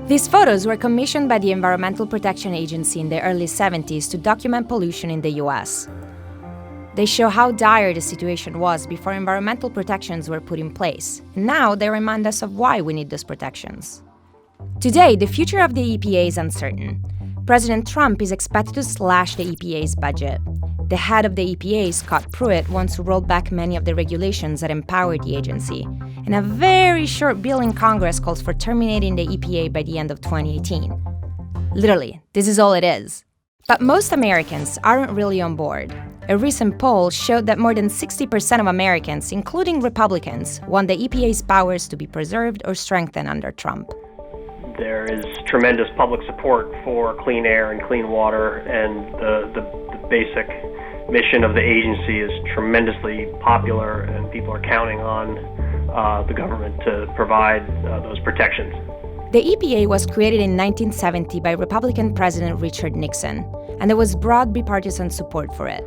These photos were commissioned by the Environmental Protection Agency in the early 70s to document pollution in the US. They show how dire the situation was before environmental protections were put in place, and now they remind us of why we need those protections. Today, the future of the EPA is uncertain. President Trump is expected to slash the EPA's budget. The head of the EPA, Scott Pruitt, wants to roll back many of the regulations that empowered the agency. And a very short bill in Congress calls for terminating the EPA by the end of 2018. Literally, this is all it is. But most Americans aren't really on board. A recent poll showed that more than 60% of Americans, including Republicans, want the EPA's powers to be preserved or strengthened under Trump. There is tremendous public support for clean air and clean water, and the basic mission of the agency is tremendously popular, and people are counting on the government to provide those protections. The EPA was created in 1970 by Republican President Richard Nixon, and there was broad bipartisan support for it.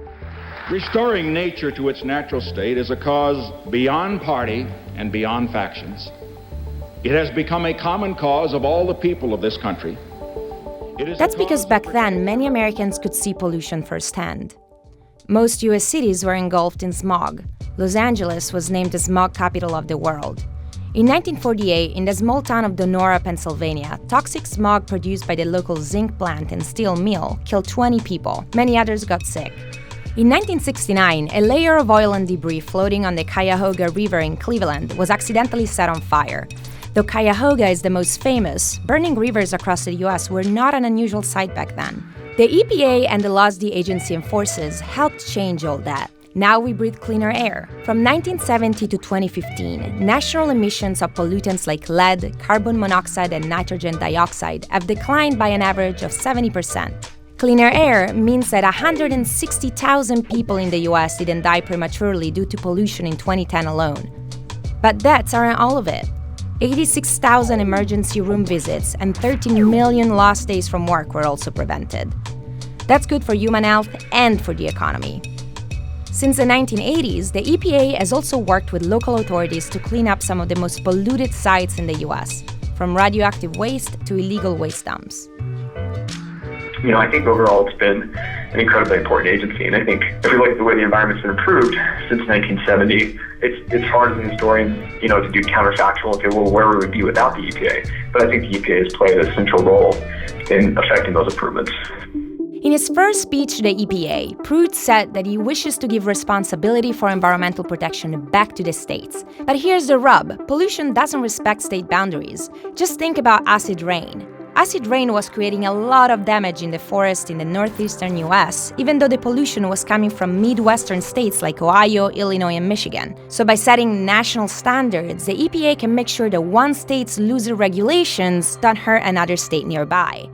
Restoring nature to its natural state is a cause beyond party and beyond factions. It has become a common cause of all the people of this country. That's because back then, many Americans could see pollution firsthand. Most U.S. cities were engulfed in smog. Los Angeles was named the smog capital of the world. In 1948, in the small town of Donora, Pennsylvania, toxic smog produced by the local zinc plant and steel mill killed 20 people. Many others got sick. In 1969, a layer of oil and debris floating on the Cuyahoga River in Cleveland was accidentally set on fire. Though Cuyahoga is the most famous, burning rivers across the U.S. were not an unusual sight back then. The EPA and the laws the agency enforces helped change all that. Now we breathe cleaner air. From 1970 to 2015, national emissions of pollutants like lead, carbon monoxide, and nitrogen dioxide have declined by an average of 70%. Cleaner air means that 160,000 people in the US didn't die prematurely due to pollution in 2010 alone. But deaths aren't all of it. 86,000 emergency room visits and 13 million lost days from work were also prevented. That's good for human health and for the economy. Since the 1980s, the EPA has also worked with local authorities to clean up some of the most polluted sites in the US, from radioactive waste to illegal waste dumps. I think overall it's been an incredibly important agency, and I think if we look at the way the environment's been improved since 1970, it's hard as an historian, to do counterfactual, okay, well, where would we be without the EPA? But I think the EPA has played a central role in affecting those improvements. In his first speech to the EPA, Pruitt said that he wishes to give responsibility for environmental protection back to the states. But here's the rub: pollution doesn't respect state boundaries. Just think about acid rain. Acid rain was creating a lot of damage in the forest in the northeastern US, even though the pollution was coming from Midwestern states like Ohio, Illinois, and Michigan. So by setting national standards, the EPA can make sure that one state's looser regulations don't hurt another state nearby.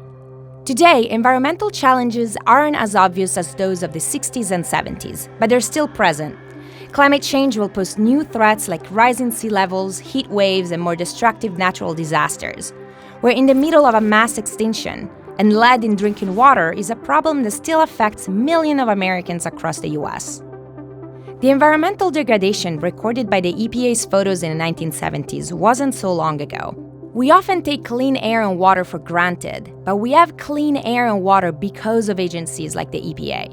Today, environmental challenges aren't as obvious as those of the 60s and 70s, but they're still present. Climate change will pose new threats like rising sea levels, heat waves, and more destructive natural disasters. We're in the middle of a mass extinction, and lead in drinking water is a problem that still affects millions of Americans across the US. The environmental degradation recorded by the EPA's photos in the 1970s wasn't so long ago. We often take clean air and water for granted, but we have clean air and water because of agencies like the EPA.